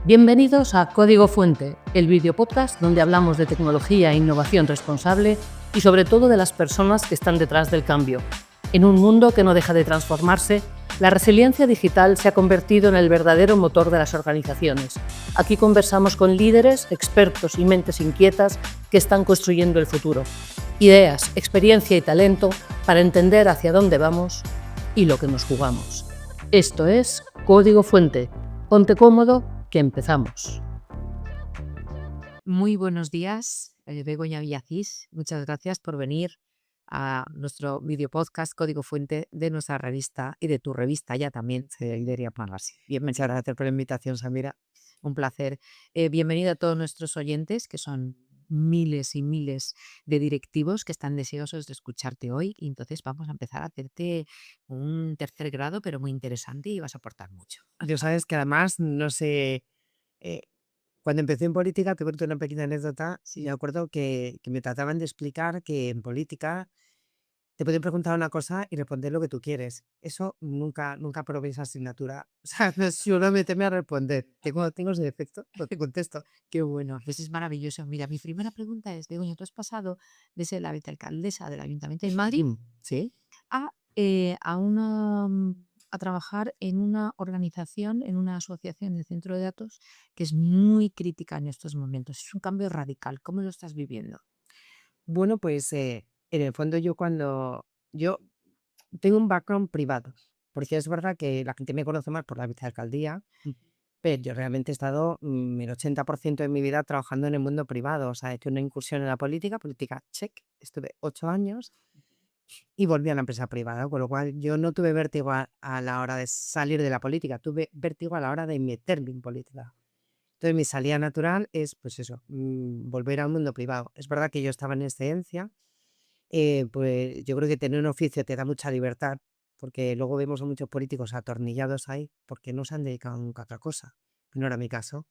Bienvenidos a Código Fuente, el videopodcast donde hablamos de tecnología e innovación responsable y sobre todo de las personas que están detrás del cambio. En un mundo que no deja de transformarse, la resiliencia digital se ha convertido en el verdadero motor de las organizaciones. Aquí conversamos con líderes, expertos y mentes inquietas que están construyendo el futuro. Ideas, experiencia y talento para entender hacia dónde vamos y lo que nos jugamos. Esto es Código Fuente. Ponte cómodo, que empezamos. Muy buenos días, Begoña Villacís. Muchas gracias por venir a nuestro video podcast Código Fuente de nuestra revista y de tu revista ya también, Iberia Magazine. Bien, muchas gracias por la invitación, Samira. Un placer. Bienvenido a todos nuestros oyentes, que son miles y miles de directivos que están deseosos de escucharte hoy. Y entonces vamos a empezar a hacerte un tercer grado, pero muy interesante y vas a aportar mucho. Tú sabes que además, no sé, eh, cuando empecé en política, te cuento una pequeña anécdota. Sí, me acuerdo que me trataban de explicar que en política te pueden preguntar una cosa y responder lo que tú quieres. Eso nunca probé esa asignatura. O sea, no, solo méteme a responder. Tengo ese defecto, no te contesto. Qué bueno, pues es maravilloso. Mira, mi primera pregunta es, Begoña, tú has pasado de ser la vicealcaldesa del Ayuntamiento de Madrid ¿Sí? a trabajar en una organización, en una asociación de centro de datos que es muy crítica en estos momentos. Es un cambio radical. ¿Cómo lo estás viviendo? Bueno, pues en el fondo yo tengo un background privado, porque es verdad que la gente me conoce más por la vicealcaldía. Pero yo realmente he estado el 80% de mi vida trabajando en el mundo privado. O sea, he hecho una incursión en la política, check, estuve 8 años y volví a la empresa privada, con lo cual yo no tuve vértigo a la hora de salir de la política, tuve vértigo a la hora de meterme en política. Entonces mi salida natural es, pues eso, volver al mundo privado. Es verdad que yo estaba en excedencia, pues yo creo que tener un oficio te da mucha libertad, porque luego vemos a muchos políticos atornillados ahí porque no se han dedicado nunca a otra cosa. No era mi caso.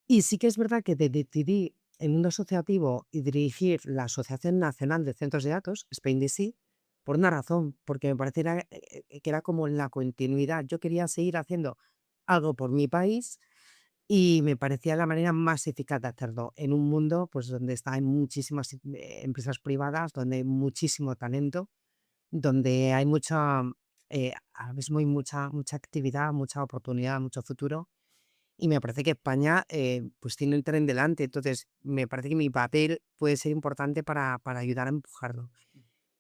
Y sí que es verdad que decidí el mundo asociativo y dirigir la Asociación Nacional de Centros de Datos, SpainDC, por una razón, porque me parecía que era como la continuidad. Yo quería seguir haciendo algo por mi país y me parecía la manera más eficaz de hacerlo en un mundo pues, donde hay muchísimas empresas privadas, donde hay muchísimo talento, donde hay ahora mismo hay mucha actividad, mucha oportunidad, mucho futuro. Y me parece que España pues tiene el tren delante, entonces me parece que mi papel puede ser importante para ayudar a empujarlo.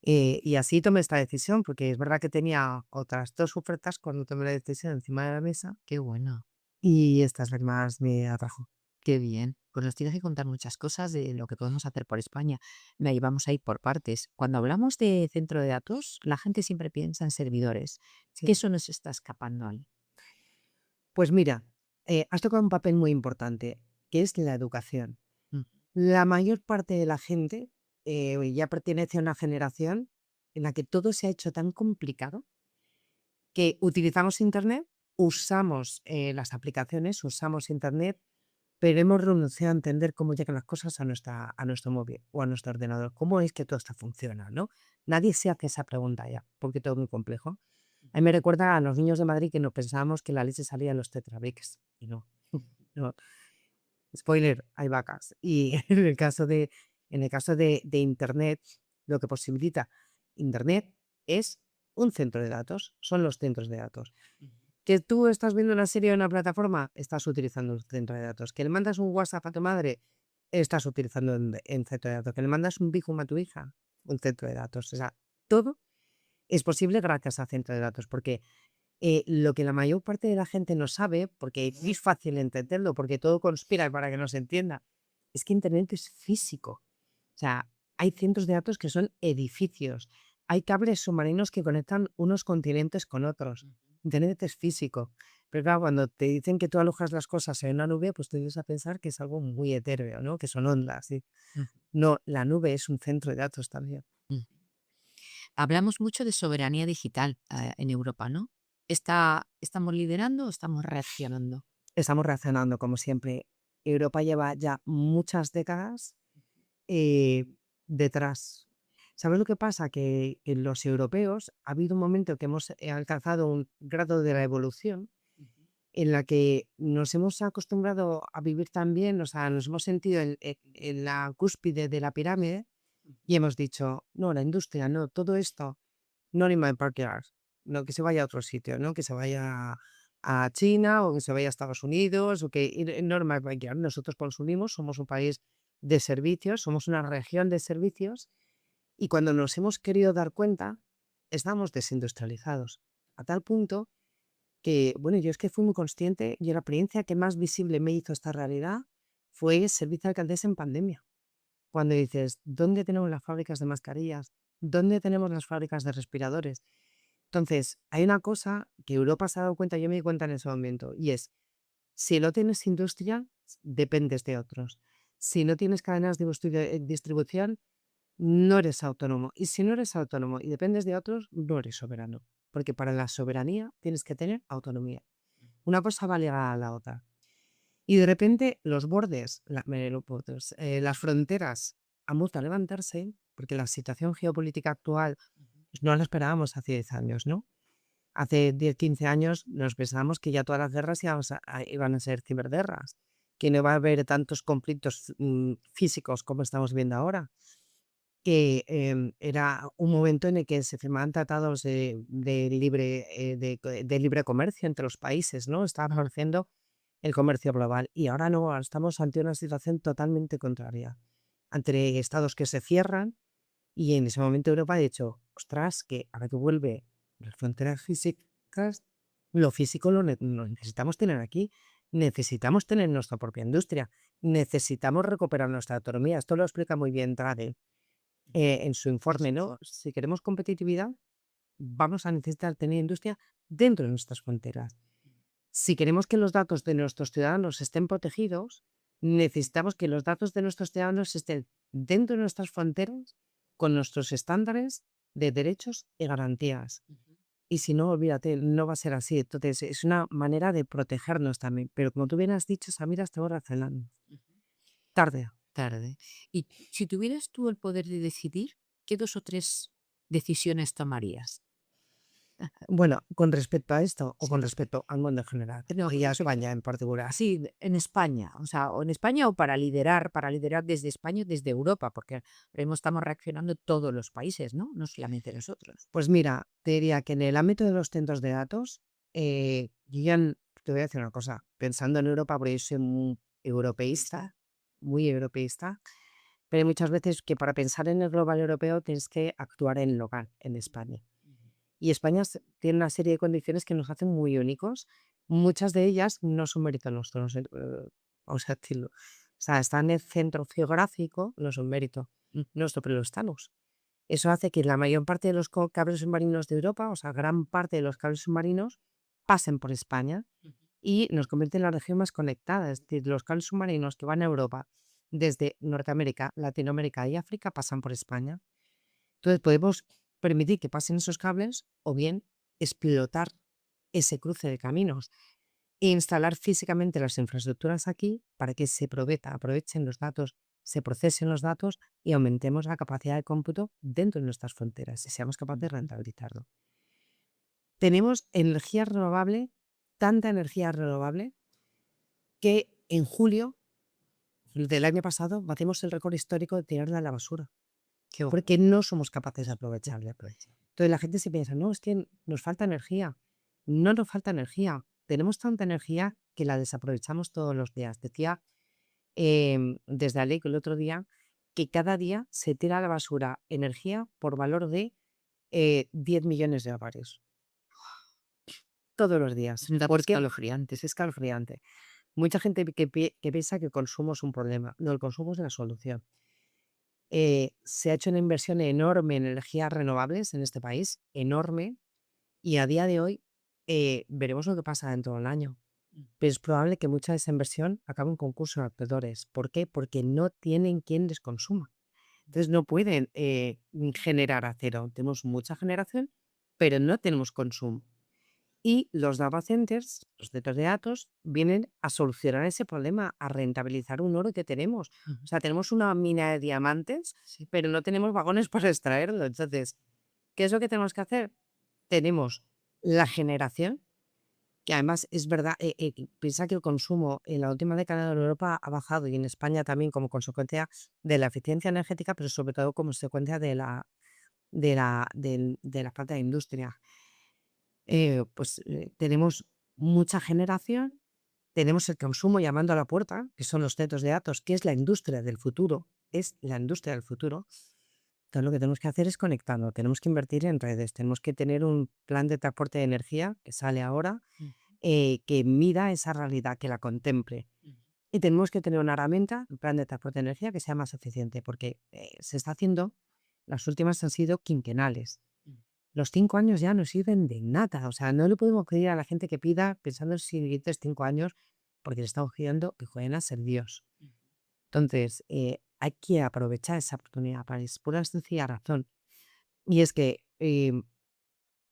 Y así tomé esta decisión, porque es verdad que tenía otras 2 ofertas cuando tomé la decisión encima de la mesa Qué bueno, y esta es la que más me atrajo. qué bien. Pues nos tienes que contar muchas cosas de lo que podemos hacer por España. Ahí vamos a ir por partes. Cuando hablamos de centro de datos, la gente siempre piensa en servidores. Sí. ¿Qué eso nos está escapando ahí? Pues mira, has tocado un papel muy importante, que es la educación. Mm. La mayor parte de la gente ya pertenece a una generación en la que todo se ha hecho tan complicado que utilizamos Internet, usamos las aplicaciones, usamos Internet, pero hemos renunciado a entender cómo llegan las cosas a nuestro móvil o a nuestro ordenador. ¿Cómo es que todo esto funciona? ¿No? Nadie se hace esa pregunta ya, porque todo es muy complejo. A mí me recuerda a los niños de Madrid que nos pensábamos que la leche salía en los tetrabrics. Y no, no. Spoiler, hay vacas. Y en el caso de Internet, lo que posibilita Internet es un centro de datos, son los centros de datos. Que tú estás viendo una serie en una plataforma, estás utilizando un centro de datos. Que le mandas un WhatsApp a tu madre, estás utilizando en centro de datos. Que le mandas un Bigum a tu hija, un centro de datos. O sea, todo es posible gracias a centro de datos, porque lo que la mayor parte de la gente no sabe, porque es fácil entenderlo, porque todo conspira para que no se entienda, es que Internet es físico. O sea, hay centros de datos que son edificios, hay cables submarinos que conectan unos continentes con otros. Internet es físico. Pero claro, cuando te dicen que tú alojas las cosas en una nube, pues te vienes a pensar que es algo muy etéreo, ¿no? Que son ondas, ¿sí? Mm, No, la nube es un centro de datos también. mm. Hablamos mucho de soberanía digital en Europa, ¿no? ¿Estamos liderando o estamos reaccionando? Estamos reaccionando como siempre. Europa lleva ya muchas décadas eh, detrás. ¿Sabes lo que pasa? Que en los europeos ha habido un momento que hemos alcanzado un grado de la evolución en la que nos hemos acostumbrado a vivir tan bien, o sea, nos hemos sentido en la cúspide de la pirámide y hemos dicho, no, la industria, no, todo esto, no in my backyard, no, que se vaya a otro sitio, ¿no? Que se vaya a China o que se vaya a Estados Unidos o que no in my backyard. Nosotros consumimos, somos un país de servicios, somos una región de servicios y cuando nos hemos querido dar cuenta, estamos desindustrializados a tal punto que, bueno, yo es que fui muy consciente y la experiencia que más visible me hizo esta realidad fue ser vicealcaldesa en pandemia. Cuando dices, ¿dónde tenemos las fábricas de mascarillas? ¿Dónde tenemos las fábricas de respiradores? Entonces, hay una cosa que Europa se ha dado cuenta, yo me di cuenta en ese momento, y es, si no tienes industria, dependes de otros. Si no tienes cadenas de distribución, no eres autónomo. Y si no eres autónomo y dependes de otros, no eres soberano. Porque para la soberanía tienes que tener autonomía. Una cosa va ligada a la otra. Y de repente los bordes, las fronteras han vuelto a levantarse porque la situación geopolítica actual pues, no la esperábamos hace 10 años, ¿no? Hace 10, 15 años nos pensábamos que ya todas las guerras iban a ser ciberguerras, que no iba a haber tantos conflictos físicos como estamos viendo ahora, que era un momento en el que se firmaban tratados de libre comercio entre los países, ¿no? Estaba floreciendo el comercio global y ahora no, ahora estamos ante una situación totalmente contraria, entre estados que se cierran y en ese momento Europa ha dicho, ostras, que ahora que vuelve las fronteras físicas, lo físico lo necesitamos tener aquí, necesitamos tener nuestra propia industria, necesitamos recuperar nuestra autonomía. Esto lo explica muy bien Draghi en su informe, ¿no? Si queremos competitividad, vamos a necesitar tener industria dentro de nuestras fronteras. Si queremos que los datos de nuestros ciudadanos estén protegidos, necesitamos que los datos de nuestros ciudadanos estén dentro de nuestras fronteras con nuestros estándares de derechos y garantías. Y si no, olvídate, no va a ser así. Entonces, es una manera de protegernos también. Pero como tú bien has dicho, Samira, hasta ahora tarde. Tarde. Y si tuvieras tú el poder de decidir, ¿qué 2 o 3 decisiones tomarías? Bueno, con respecto a esto o con Sí. respecto al mundo en general No, y a España en particular. Sí, en España, o sea, o en España o para liderar desde España y desde Europa, porque ahora mismo estamos reaccionando todos los países, ¿no? No solamente nosotros. Pues mira, te diría que en el ámbito de los centros de datos, yo ya te voy a decir una cosa, pensando en Europa, porque yo soy muy europeísta, pero hay muchas veces que para pensar en el global europeo tienes que actuar en local, en España. Y España tiene una serie de condiciones que nos hacen muy únicos. Muchas de ellas no son mérito nuestro, no sé, vamos a decirlo. O sea, están en el centro geográfico, no son mérito nuestro, pero lo estamos. Eso hace que la mayor parte de los cables submarinos de Europa, o sea, gran parte de los cables submarinos, pasen por España y nos convierte en la región más conectada. Es decir, los cables submarinos que van a Europa desde Norteamérica, Latinoamérica y África pasan por España. Entonces podemos permitir que pasen esos cables o bien explotar ese cruce de caminos e instalar físicamente las infraestructuras aquí para que se aprovechen los datos, se procesen los datos y aumentemos la capacidad de cómputo dentro de nuestras fronteras y seamos capaces de rentabilizarlo. Tenemos energía renovable, tanta energía renovable, que en julio del año pasado batimos el récord histórico de tirarla a la basura, porque no somos capaces de aprovecharla. Entonces la gente se piensa, no, es que nos falta energía. No nos falta energía. Tenemos tanta energía que la desaprovechamos todos los días. Decía desde Alec el otro día que cada día se tira a la basura energía por valor de 10 millones de dólares. Todos los días. ¿Por qué? Es escalofriante. Mucha gente que piensa que el consumo es un problema. No, el consumo es la solución. Se ha hecho una inversión enorme en energías renovables en este país, enorme, y a día de hoy veremos lo que pasa dentro del año. Pero es probable que mucha de esa inversión acabe en concurso de acreedores. ¿Por qué? Porque no tienen quien les consuma. Entonces no pueden generar acero. Tenemos mucha generación, pero no tenemos consumo. Y los data centers, los centros de datos, vienen a solucionar ese problema, a rentabilizar un oro que tenemos. O sea, tenemos una mina de diamantes, pero no tenemos vagones para extraerlo. Entonces, ¿qué es lo que tenemos que hacer? Tenemos la generación, que además es verdad, piensa que el consumo en la última década en Europa ha bajado y en España también como consecuencia de la eficiencia energética, pero sobre todo como consecuencia de la falta de industria. Tenemos mucha generación, tenemos el consumo llamando a la puerta, que son los centros de datos, que es la industria del futuro, es la industria del futuro. Entonces lo que tenemos que hacer es conectarnos, tenemos que invertir en redes, tenemos que tener un plan de transporte de energía que sale ahora, que mida esa realidad, que la contemple. Y tenemos que tener una herramienta, un plan de transporte de energía que sea más eficiente, porque se está haciendo, las últimas han sido quinquenales. Los 5 años ya no sirven de nada. O sea, no le podemos pedir a la gente que pida pensando en los siguientes 5 años, porque le estamos pidiendo que jueguen a ser Dios. Entonces, hay que aprovechar esa oportunidad por una sencilla razón. Y es que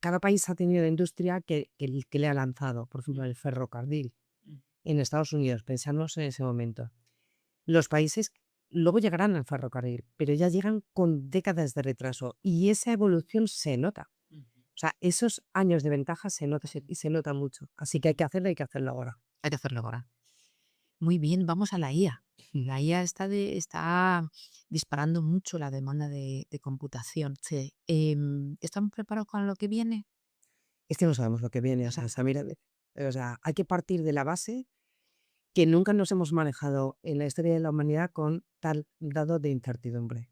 cada país ha tenido la industria que le ha lanzado. Por ejemplo, el ferrocarril en Estados Unidos, pensamos en ese momento. Los países luego llegarán al ferrocarril, pero ya llegan con décadas de retraso y esa evolución se nota. O sea, esos años de ventaja se nota y se nota mucho. Así que hay que hacerlo ahora. Hay que hacerlo ahora. Muy bien, vamos a la IA. La IA está disparando mucho la demanda de computación. Sí. ¿Estamos preparados para lo que viene? Es que no sabemos lo que viene. Mira, hay que partir de la base que nunca nos hemos manejado en la historia de la humanidad con tal grado de incertidumbre.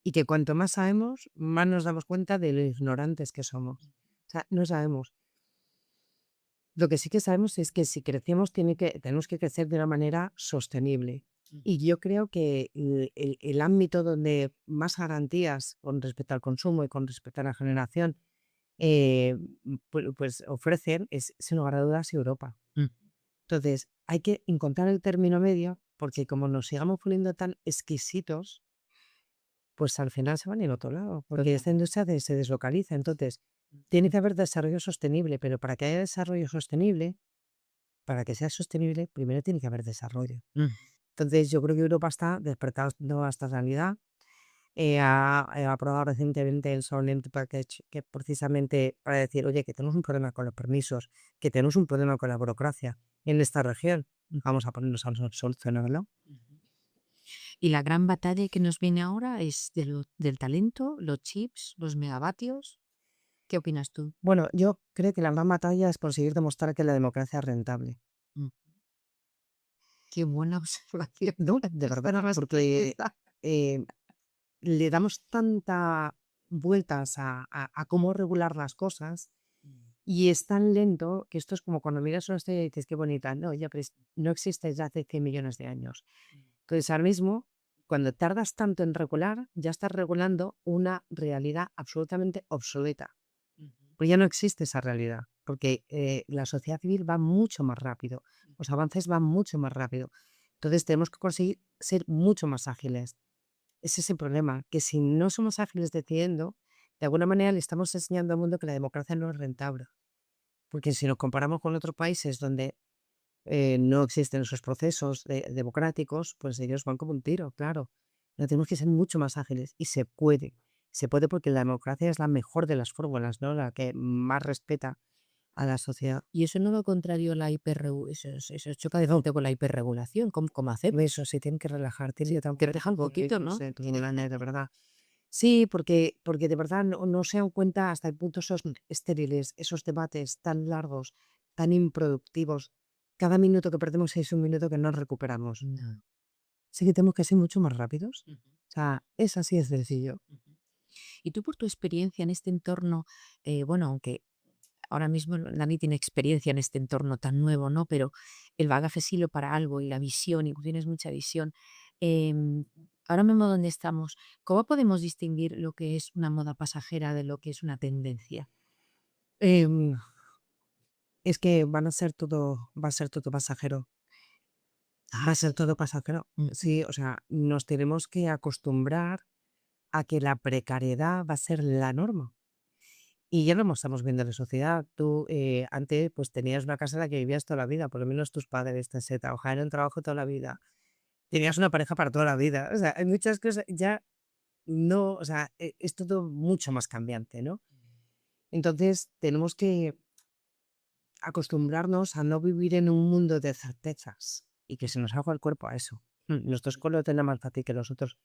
Y que cuanto más sabemos, más nos damos cuenta de lo ignorantes que somos. O sea, no sabemos. Lo que sí que sabemos es que si crecemos tenemos que crecer de una manera sostenible. Y yo creo que el ámbito donde más garantías con respecto al consumo y con respecto a la generación pues ofrecen es, sin lugar a dudas, Europa. Entonces, hay que encontrar el término medio porque como nos sigamos poniendo tan exquisitos, pues al final se van a ir a otro lado, porque esta industria se deslocaliza. Entonces, tiene que haber desarrollo sostenible, pero para que haya desarrollo sostenible, para que sea sostenible, primero tiene que haber desarrollo. Entonces, yo creo que Europa está despertando a esta realidad. Ha aprobado recientemente el Solent Package, que precisamente para decir, oye, que tenemos un problema con los permisos, que tenemos un problema con la burocracia en esta región. Vamos a ponernos a solucionarlo. Y la gran batalla que nos viene ahora es del talento, los chips, los megavatios. ¿Qué opinas tú? Bueno, yo creo que la gran batalla es conseguir demostrar que la democracia es rentable. Mm. Qué buena observación. No, de verdad, porque le damos tanta vueltas a cómo regular las cosas y es tan lento que esto es como cuando miras una estrella y dices qué bonita. No, ya, pero no existe desde hace 100 millones de años. Entonces, ahora mismo, cuando tardas tanto en regular, ya estás regulando una realidad absolutamente obsoleta. Pues ya no existe esa realidad, porque la sociedad civil va mucho más rápido, los avances van mucho más rápido. Entonces tenemos que conseguir ser mucho más ágiles. Ese es el problema, que si no somos ágiles decidiendo, de alguna manera le estamos enseñando al mundo que la democracia no es rentable. Porque si nos comparamos con otros países donde no existen esos procesos democráticos, pues ellos van como un tiro, claro. No tenemos que ser mucho más ágiles y se puede. Se puede porque la democracia es la mejor de las fórmulas, ¿no? La que más respeta a la sociedad. Y eso no lo contrario a la eso choca de frente con la hiperregulación. ¿Cómo hacemos? Eso sí, tienen que relajar, tienen Que relajar un poquito, ¿no? de verdad. Sí, porque de verdad no se dan cuenta hasta el punto esos estériles, esos debates tan largos, tan improductivos. Cada minuto que perdemos es un minuto que no recuperamos. No. Sí que tenemos que ser mucho más rápidos. O sea, es así de sencillo. Y tú por tu experiencia en este entorno, bueno, aunque ahora mismo Dani tiene experiencia en este entorno tan nuevo, ¿no? Pero el bagaje sí lo para algo y la visión, y tú tienes mucha visión. em, Ahora mismo donde estamos, ¿cómo podemos distinguir lo que es una moda pasajera de lo que es una tendencia? Em, es que va a ser todo pasajero. Va a ser todo pasajero. Sí, o sea, nos tenemos que acostumbrar a que la precariedad va a ser la norma. Y ya lo estamos viendo en la sociedad. Tú antes pues tenías una casa en la que vivías toda la vida, por lo menos tus padres te trabajaban en un trabajo toda la vida. Tenías una pareja para toda la vida. O sea, hay muchas cosas ya no, o sea, es todo mucho más cambiante, ¿no? Entonces tenemos que acostumbrarnos a no vivir en un mundo de certezas y que se nos haga el cuerpo a eso. Nuestro escuela lo tendrá más fácil que nosotros.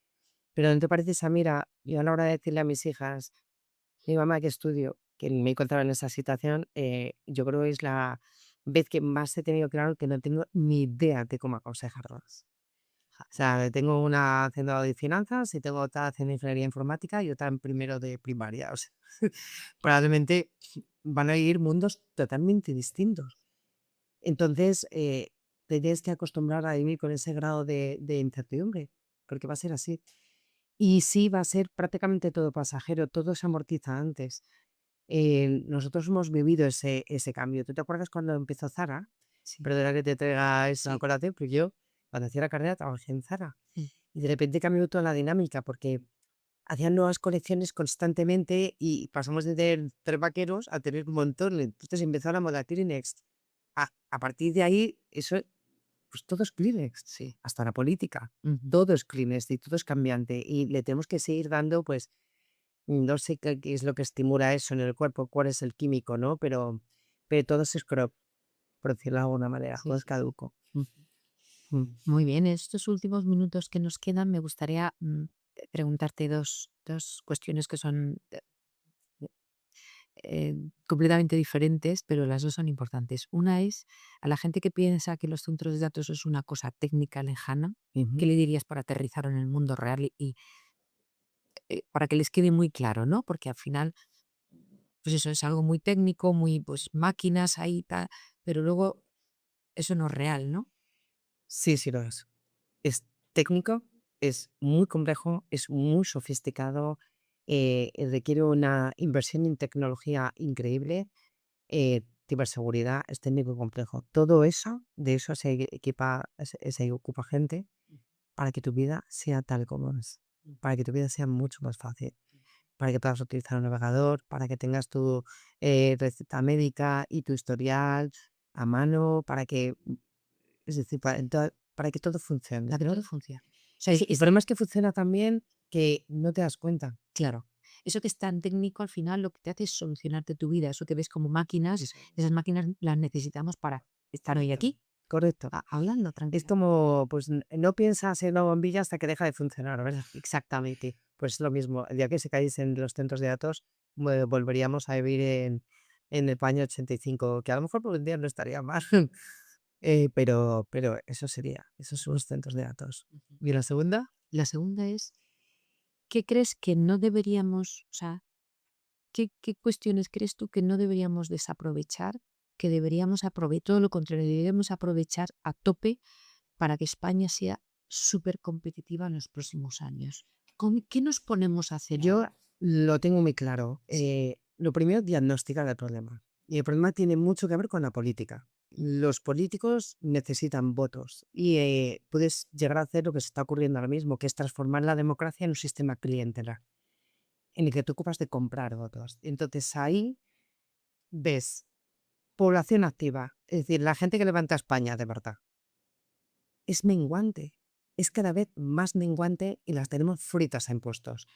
Pero ¿no te parece, Samira? Yo a la hora de decirle a mis hijas, mi mamá que estudio, que me encontraba en esa situación, yo creo que es la vez que más he tenido claro que no tengo ni idea de cómo aconsejarlas. O sea, tengo una haciendo de finanzas y tengo otra haciendo ingeniería informática y otra en primero de primaria. O sea, probablemente van a ir mundos totalmente distintos. Entonces, te tienes que acostumbrar a vivir con ese grado de incertidumbre, porque va a ser así. Y sí, va a ser prácticamente todo pasajero, todo se amortiza antes. Nosotros hemos vivido ese cambio. ¿Tú te acuerdas cuando empezó Zara? Sí, Perdona que te traiga esa sí. colación, pero yo cuando hacía la carrera trabajé en Zara. Mm. Y de repente cambió toda la dinámica porque hacían nuevas colecciones constantemente y pasamos de tener 3 vaqueros a tener un montón. Entonces empezó la moda Kleenex. A partir de ahí, eso, pues todo es Kleenex, Sí. hasta la política. Ujú. Todo es Kleenex y todo es cambiante. Y le tenemos que seguir dando, pues, no sé qué es lo que estimula eso en el cuerpo, cuál es el químico, ¿no? Pero todo es scrub, por decirlo de alguna manera, Sí, todo es sí, sí. caduco. Mm. Muy bien, en estos últimos minutos que nos quedan, me gustaría preguntarte dos cuestiones que son completamente diferentes, pero las dos son importantes. Una es, a la gente que piensa que los centros de datos es una cosa técnica lejana, ¿qué Ujú. le dirías para aterrizar en el mundo real y para que les quede muy claro, ¿no? Porque al final, pues eso es algo muy técnico, muy, pues máquinas ahí, tal, pero luego eso no es real, ¿no? Sí, sí lo es. Es técnico, es muy complejo, es muy sofisticado, requiere una inversión en tecnología increíble, ciberseguridad, es técnico y complejo. Todo eso, de eso se ocupa gente para que tu vida sea tal como es, para que tu vida sea mucho más fácil, para que puedas utilizar un navegador, para que tengas tu receta médica y tu historial a mano, es decir, para que todo funcione. La que no te funciona. O sea, El problema es que funciona también que no te das cuenta. claro, eso que es tan técnico al final lo que te hace es solucionarte tu vida. Eso que ves como máquinas, Eso esas máquinas las necesitamos para estar hoy aquí correcto. hablando Es tranquila. como, pues no piensas en una bombilla hasta que deja de funcionar, ¿verdad? Exactamente. Pues es lo mismo. El día que se caísen los centros de datos, volveríamos a vivir en el año 85, que a lo mejor por un día no estaría mal. Pero eso sería, esos son los centros de datos. Ujú. ¿Y la segunda? La segunda es, ¿qué crees que no deberíamos, o sea, qué cuestiones crees tú que no deberíamos desaprovechar, que deberíamos aprovechar, todo lo contrario, deberíamos aprovechar a tope para que España sea súper competitiva en los próximos años? ¿Qué nos ponemos a hacer Yo ahora? lo tengo muy claro. Sí. Lo primero, diagnosticar el problema. Y el problema tiene mucho que ver con la política. Los políticos necesitan votos y puedes llegar a hacer lo que se está ocurriendo ahora mismo, que es transformar la democracia en un sistema clientelar, en el que te ocupas de comprar votos. Entonces ahí ves población activa, es decir, la gente que levanta España de verdad. Es menguante, es cada vez más menguante y las tenemos fritas a impuestos.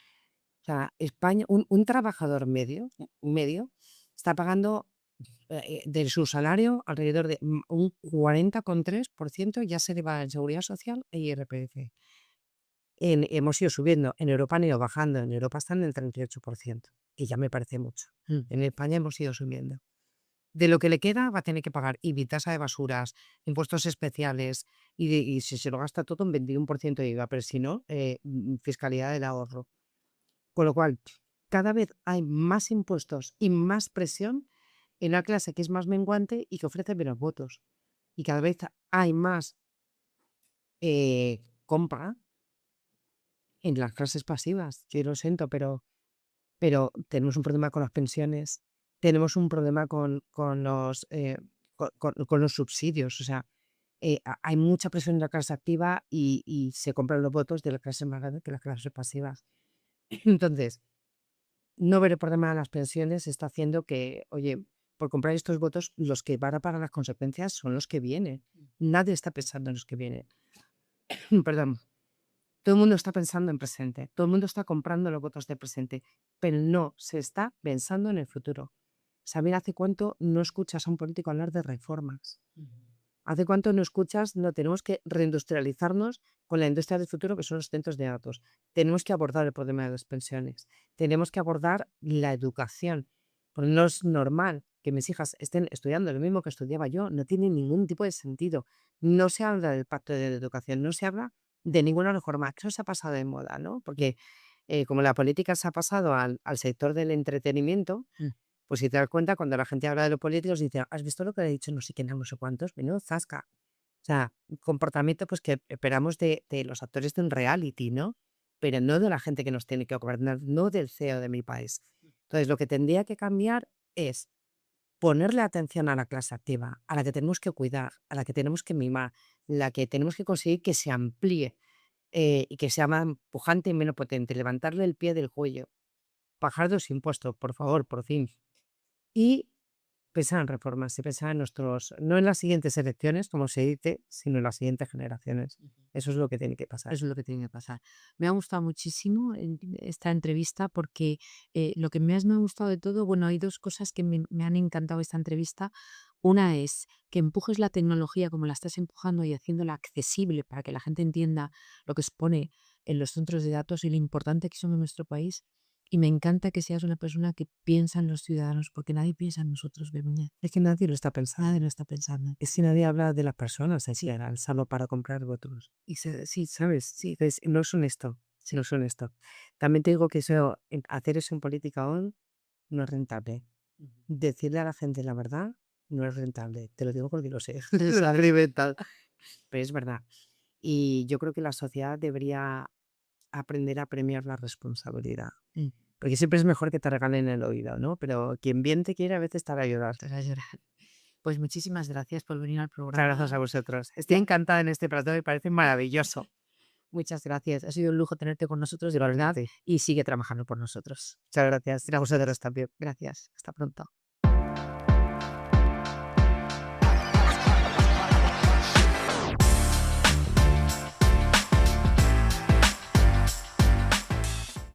O sea, España, un trabajador medio está pagando de su salario alrededor de un 40,3% ya se le va en seguridad social e IRPF. Hemos ido subiendo, en Europa han ido bajando, en Europa están en el 38%, que ya me parece mucho. En España hemos ido subiendo. De lo que le queda va a tener que pagar IBI, tasa de basuras, impuestos especiales y si se lo gasta todo un 21% de IVA, pero si no, fiscalidad del ahorro. Con lo cual, cada vez hay más impuestos y más presión en la clase que es más menguante y que ofrece menos votos. Y cada vez hay más compra en las clases pasivas. Yo lo siento, pero tenemos un problema con las pensiones, tenemos un problema con los subsidios. O sea, hay mucha presión en la clase activa y se compran los votos de las clases más grandes que las clases pasivas. Entonces, no ver el problema de las pensiones está haciendo que, oye, por comprar estos votos, los que van a pagar las consecuencias son los que vienen. Nadie está pensando en los que vienen. Perdón. Todo el mundo está pensando en presente. Todo el mundo está comprando los votos de presente, pero no se está pensando en el futuro. saber hace cuánto no escuchas a un político hablar de reformas. ¿Hace cuánto no escuchas? No, tenemos que reindustrializarnos con la industria del futuro, que son los centros de datos. Tenemos que abordar el problema de las pensiones. Tenemos que abordar la educación. Porque no es normal que mis hijas estén estudiando lo mismo que estudiaba yo. No tiene ningún tipo de sentido. No se habla del pacto de educación, no se habla de ninguna reforma. Eso se ha pasado de moda, ¿no? Porque como la política se ha pasado al sector del entretenimiento, pues si te das cuenta, cuando la gente habla de los políticos, dice, ¿has visto lo que le ha dicho no sé quién, a no sé cuántos? Menudo zasca. O sea, un comportamiento pues que esperamos de los actores de un reality, ¿no? Pero no de la gente que nos tiene que gobernar, no del CEO de mi país. Entonces, lo que tendría que cambiar es ponerle atención a la clase activa, a la que tenemos que cuidar, a la que tenemos que mimar, la que tenemos que conseguir que se amplíe y que sea más pujante y menos potente, levantarle el pie del cuello, bajar los impuestos, por favor, por fin. Y pensar en reformas y pensar en nuestros, no en las siguientes elecciones, como se dice, sino en las siguientes generaciones. Eso es lo que tiene que pasar. Eso es lo que tiene que pasar. Me ha gustado muchísimo esta entrevista porque lo que más me ha gustado de todo, bueno, hay dos cosas que me han encantado de esta entrevista. Una es que empujes la tecnología como la estás empujando y haciéndola accesible para que la gente entienda lo que expone en los centros de datos y lo importante que son en nuestro país. Y me encanta que seas una persona que piensa en los ciudadanos, porque nadie piensa en nosotros, Begoña. Es que nadie lo está pensando. Nadie lo está pensando. Es que nadie habla de las personas en general, solo para comprar votos. Y sí, ¿sabes? Sí, no es honesto. No es honesto. También te digo que eso, hacer eso en política aún no es rentable. Decirle a la gente la verdad no es rentable. Te lo digo porque lo sé. Es agrimental. Pero es verdad. Y yo creo que la sociedad debería aprender a premiar la responsabilidad. Porque siempre es mejor que te regalen el oído, ¿no? Pero quien bien te quiere a veces te va a ayudar. Te vas a llorar. Pues muchísimas gracias por venir al Muchas programa. gracias a vosotros. Estoy encantada en este plato, me parece maravilloso. Muchas gracias. Ha sido un lujo tenerte con nosotros, de verdad. Sí. Y sigue trabajando por nosotros. Muchas gracias. Y a vosotros también. Gracias. Hasta pronto.